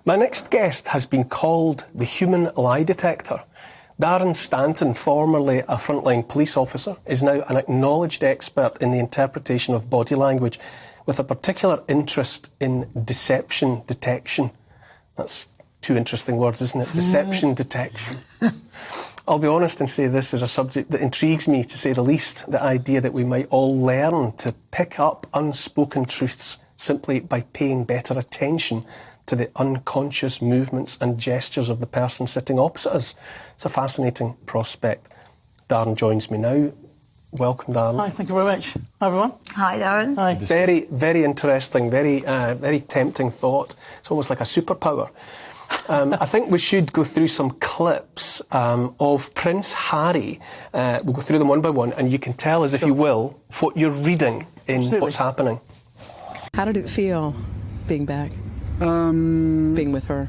My next guest has been called the human lie detector. Darren Stanton, formerly a frontline police officer, is now an acknowledged expert in the interpretation of body language, with a particular interest in deception detection. That's two interesting words, isn't it? Deception detection. I'll be honest and say this is a subject that intrigues me, to say the least. The idea that we might all learn to pick up unspoken truths simply by paying better attention to the unconscious movements and gestures of the person sitting opposite us. It's a fascinating prospect. Darren joins me now. Welcome, Darren. Hi, thank you very much. Hi, everyone. Hi, Darren. Hi. Very, very interesting, very tempting thought. It's almost like a superpower. I think we should go through some clips of Prince Harry. We'll go through them one by one, and you can tell us, if you will, what you're reading in Absolutely. what's happening. How did it feel being back? Being with her?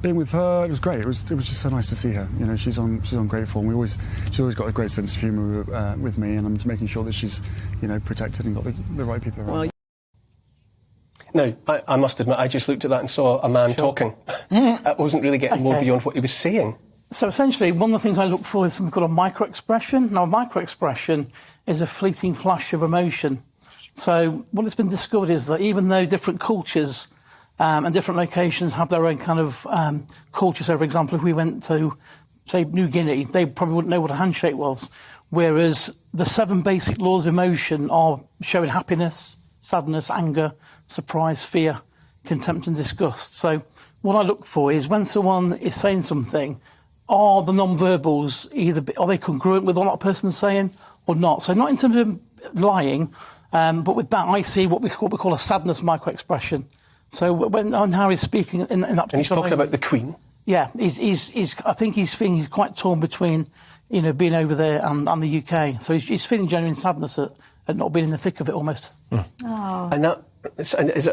Being with her, it was great. It was just so nice to see her. You know, she's on great form. She's always got a great sense of humour with me, and I'm just making sure that she's, you know, protected and got the right people around. Well, Now, I must admit, I just looked at that and saw a man talking. I wasn't really getting more beyond what he was saying. So essentially, one of the things I look for is something called a micro-expression. Now, a micro-expression is a fleeting flash of emotion. So what has been discovered is that even though different cultures and different locations have their own kind of culture, so for example, if we went to, say, New Guinea, they probably wouldn't know what a handshake was, whereas the 7 basic laws of emotion are showing happiness, sadness, anger, surprise, fear, contempt and disgust. So what I look for is when someone is saying something, are the non-verbals are they congruent with what that person's saying or not? So not in terms of lying, but with that I see what we call a sadness micro-expression. So when Harry's speaking in that particular And he's talking moment, about the Queen. yeah, I think he's feeling he's quite torn between, you know, being over there and the UK. So he's feeling genuine sadness at not being in the thick of it almost. Oh. And that, and is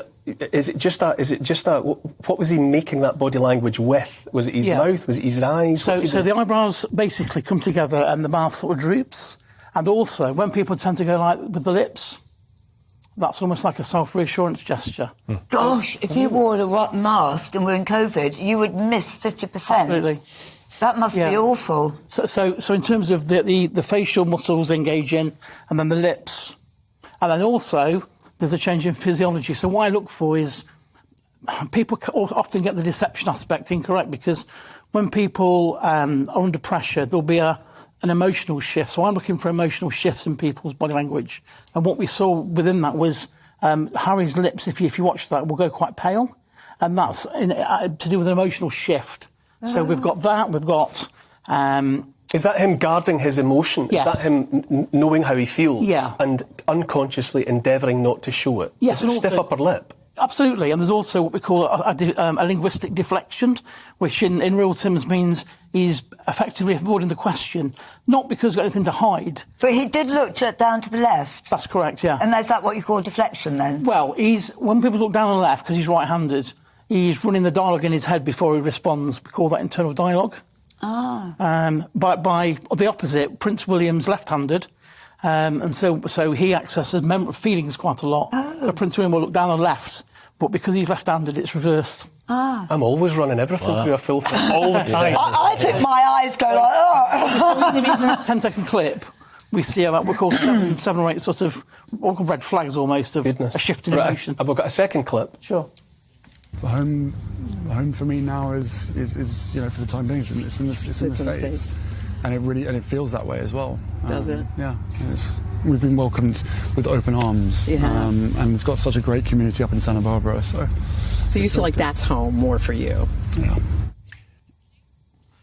it just that? What was he making that body language with? Was it his mouth? Was it his eyes? So the eyebrows basically come together and the mouth sort of droops. And also, when people tend to go like with the lips, that's almost like a self-reassurance gesture. Gosh, if you wore a mask and were in COVID, you would miss 50%. Absolutely. That must be awful. So in terms of the facial muscles engaging, and then the lips, and then also there's a change in physiology. So what I look for is people often get the deception aspect incorrect, because when people are under pressure, there'll be an emotional shift. So I'm looking for emotional shifts in people's body language. And what we saw within that was Harry's lips, if you watch that, will go quite pale. And that's to do with an emotional shift. So we've got that, we've got... is that him guarding his emotion? Yes. Is that him knowing how he feels? Yeah. And unconsciously endeavouring not to show it? Yes. Is it stiff upper lip? Absolutely, and there's also what we call a linguistic deflection, which in real terms means he's effectively avoiding the question, not because he's got anything to hide. But he did look down to the left. That's correct, yeah. And is that what you call deflection, then? Well, when people look down on the left, because he's right-handed, he's running the dialogue in his head before he responds. We call that internal dialogue. Ah. By the opposite, Prince William's left-handed, and so he accesses feelings quite a lot. Oh. So Prince William will look down on the left, but because he's left-handed, it's reversed. Ah. I'm always running everything through a filter, all the time. I think my eyes go like, oh. Even in that 10-second clip, we see about what we call seven or eight sort of what we call red flags almost of a shift in emotion. I've got a second clip. Sure. Home for me now is you know, for the time being, it's in the States. And it feels that way as well. Does it? Yeah. We've been welcomed with open arms. Yeah. And it's got such a great community up in Santa Barbara. So you feel like that's home more for you? Yeah.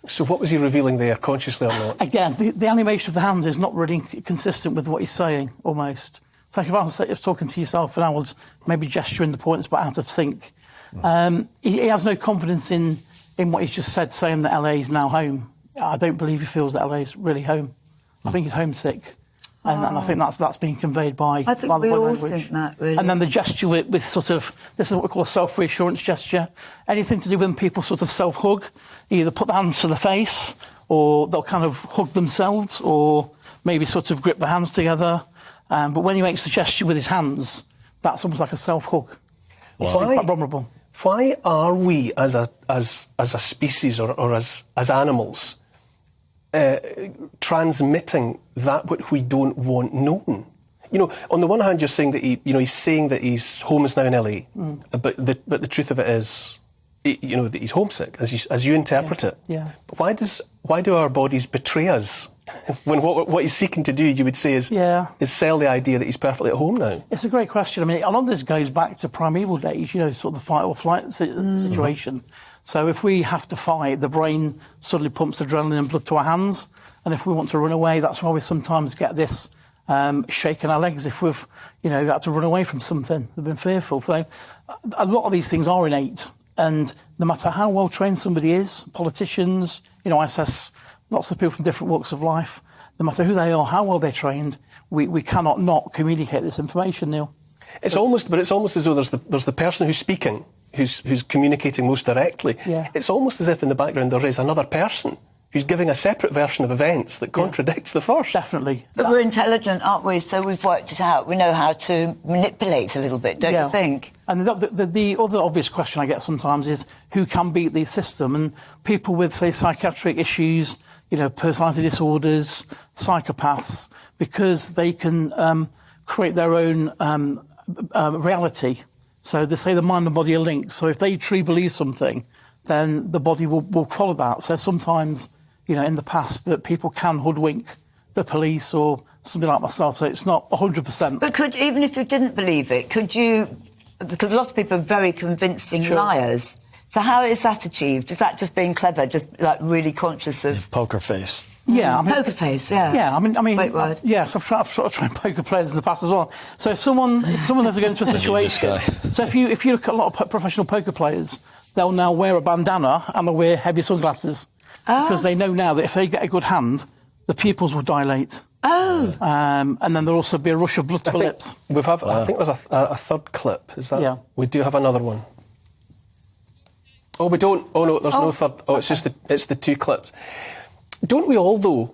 So what was he revealing there, consciously or not? Again, the animation of the hands is not really consistent with what he's saying, almost. It's like if I was talking to yourself and I was maybe gesturing the points but out of sync. He has no confidence in what he's just said, saying that LA is now home. I don't believe he feels that LA is really home. I think he's homesick. And I think that's being conveyed by I think by we the body all language. think that, really. And then the gesture with sort of, this is what we call a self-reassurance gesture. Anything to do when people sort of self-hug, either put the hands to the face, or they'll kind of hug themselves, or maybe sort of grip their hands together. But when he makes the gesture with his hands, that's almost like a self-hug. It's quite vulnerable. Why are we, as a species or as animals, transmitting that which we don't want known? On the one hand, you're saying that he's saying that his home is now in LA, but the truth of it is, that he's homesick, as you interpret it. Yeah. But why do our bodies betray us when what he's seeking to do, you would say, is sell the idea that he's perfectly at home now? It's a great question. I mean, a lot of this goes back to primeval days, sort of the fight or flight situation. So if we have to fight, the brain suddenly pumps adrenaline and blood to our hands. And if we want to run away, that's why we sometimes get this shaking our legs if we've, had to run away from something. We've been fearful. So a lot of these things are innate. And no matter how well trained somebody is, politicians, I assess lots of people from different walks of life, no matter who they are, how well they're trained, we cannot not communicate this information, Neil. It's almost as though there's the person who's speaking, who's communicating most directly. Yeah. It's almost as if in the background there is another person who's giving a separate version of events that contradicts the first. Definitely. But we're intelligent, aren't we? So we've worked it out. We know how to manipulate a little bit, don't you think? And the other obvious question I get sometimes is who can beat the system? And people with, say, psychiatric issues, personality disorders, psychopaths, because they can create their own reality. So they say the mind and body are linked. So if they truly believe something, then the body will follow that. So sometimes, in the past, that people can hoodwink the police or something like myself. So it's not 100%. But even if you didn't believe it, could you... Because a lot of people are very convincing liars. So how is that achieved? Is that just being clever, just like really conscious of... Poker face. Yeah, poker face, yeah. Yeah, I mean, great word. Yes, I've sort of tried poker players in the past as well. So if someone has to go into a situation, so if you look at a lot of professional poker players, they'll now wear a bandana and they'll wear heavy sunglasses because they know now that if they get a good hand, the pupils will dilate. Oh. And then there'll also be a rush of blood to the lips. I think there's a third clip. Is that? Yeah. We do have another one. Oh, we don't. Oh no, there's no third. Oh, it's the two clips. Don't we all, though?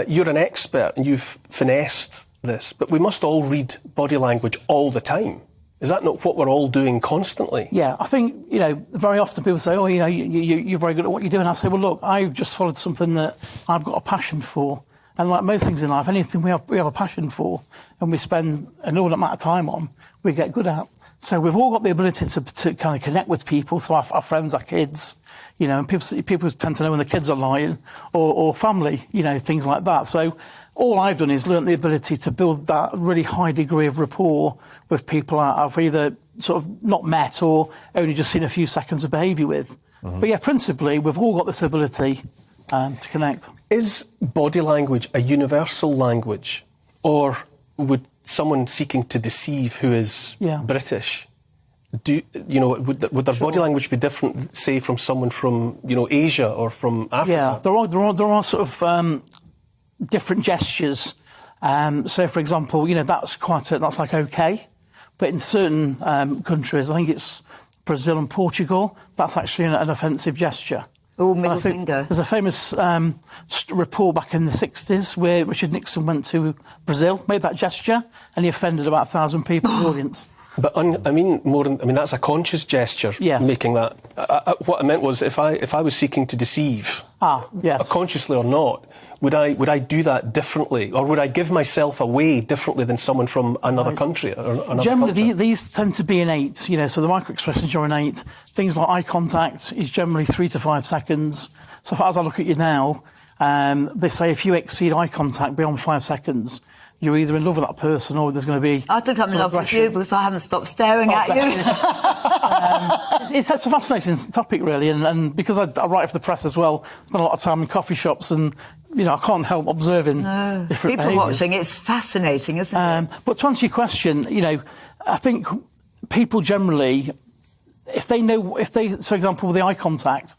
You're an expert and you've finessed this, but we must all read body language all the time. Is that not what we're all doing constantly? Yeah, I think, very often people say, you're very good at what you do. And I say, well, look, I've just followed something that I've got a passion for. And like most things in life, anything we have a passion for and we spend an inordinate amount of time on, we get good at. So we've all got the ability to kind of connect with people, so our friends, our kids, and people tend to know when the kids are lying, or family, things like that. So all I've done is learnt the ability to build that really high degree of rapport with people I've either sort of not met or only just seen a few seconds of behaviour with. Mm-hmm. But yeah, principally, we've all got this ability to connect. Is body language a universal language, or would someone seeking to deceive who is British, would their body language be different, say, from someone from Asia or from Africa? Yeah, there are sort of different gestures. So, for example, that's like okay, but in certain countries, I think it's Brazil and Portugal, that's actually an offensive gesture. Oh, middle finger. There's a famous report back in the 60s where Richard Nixon went to Brazil, made that gesture, and he offended about 1,000 people in the audience. But that's a conscious gesture. Yes. Making that. What I meant was, if I was seeking to deceive, yes, consciously or not, would I do that differently, or would I give myself away differently than someone from another country or another generally, culture? these tend to be innate. So the micro expressions are innate. Things like eye contact is generally 3 to 5 seconds. So as I look at you now, they say if you exceed eye contact beyond 5 seconds, you're either in love with that person or there's going to be... I think I'm in love with you because I haven't stopped staring at you. It's a fascinating topic, really, and because I write for the press as well, I spend a lot of time in coffee shops and, I can't help observing different people behaviours. watching, it's fascinating, isn't it? But to answer your question, I think people generally, for example, with the eye contact,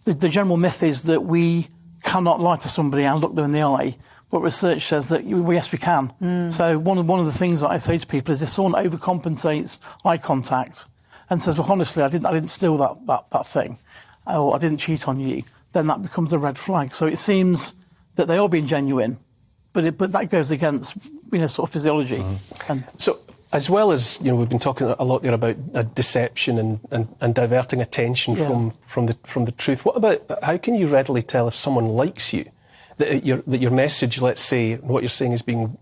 the general myth is that we cannot lie to somebody and look them in the eye. But research says that yes, we can. So one of the things that I say to people is if someone overcompensates eye contact and says, "Well, honestly, I didn't steal that thing, or I didn't cheat on you," then that becomes a red flag. So it seems that they are being genuine, but that goes against sort of physiology. So As well as, we've been talking a lot there about deception and diverting attention from the truth. What about, how can you readily tell if someone likes you, that your message, let's say, what you're saying is being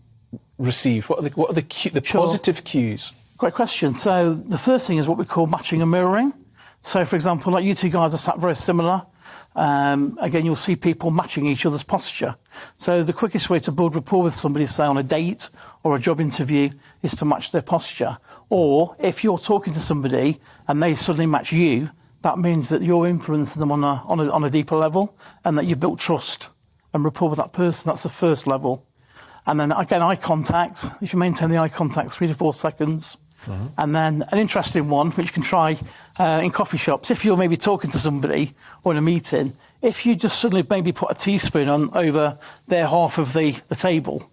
received? What are the positive cues? Great question. So the first thing is what we call matching and mirroring. So, for example, like you two guys are sat very similar. Again, you'll see people matching each other's posture. So the quickest way to build rapport with somebody, say on a date or a job interview, is to match their posture. Or if you're talking to somebody and they suddenly match you, that means that you're influencing them on a deeper level, and that you built trust and rapport with that person. That's the first level. And then again, eye contact. If you maintain the eye contact 3 to 4 seconds. And then an interesting one, which you can try in coffee shops, if you're maybe talking to somebody or in a meeting, if you just suddenly maybe put a teaspoon on over their half of the table,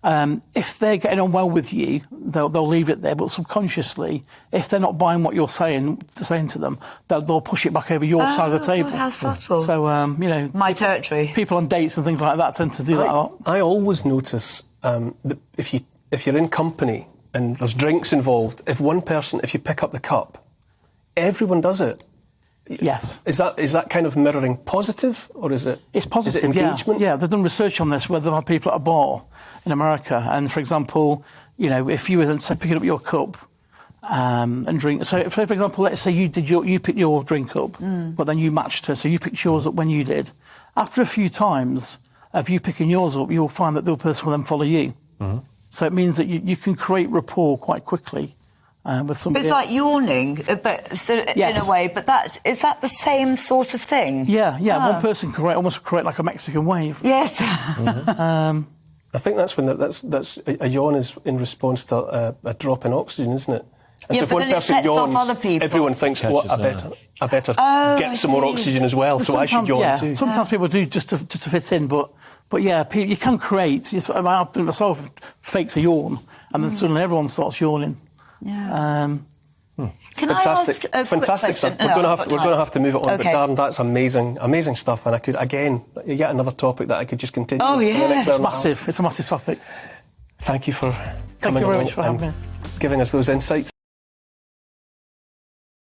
if they're getting on well with you, they'll leave it there. But subconsciously, if they're not buying what you're saying to them, they'll push it back over your side of the table. How subtle. So, my territory. People on dates and things like that tend to do that a lot. I always notice that if you're in company and there's drinks involved, if you pick up the cup, everyone does it. Yes. Is that kind of mirroring positive, or is it? It's positive. Is it engagement? Yeah, they've done research on this where they've had people at a bar in America, and for example, if you were picking up your cup and drink. So, for example, let's say you picked your drink up, but then you matched her, so you picked yours up when you did. After a few times of you picking yours up, you'll find that the other person will then follow you. So it means that you can create rapport quite quickly with somebody. It's like yawning, in a way. But is that the same sort of thing? Yeah. One person can almost create like a Mexican wave. Yes. I think that's when that's a yawn is in response to a drop in oxygen, isn't it? And so if but one then it person sets off yawns, other people. everyone thinks, I better get some more oxygen as well, so I should yawn too. Sometimes people do just to fit in, but yeah, you can create. I've done it myself, faked a yawn, and then suddenly everyone starts yawning. Yeah. Can Fantastic, I ask a fantastic quick stuff. question? We're going to have to move it on, Okay. but Darren, that's amazing stuff, and I could again yet another topic that I could just continue. Oh, yeah. for the next hour and a half. It's a massive topic. Thank you for Thank coming you very along much for and having me. giving us those insights.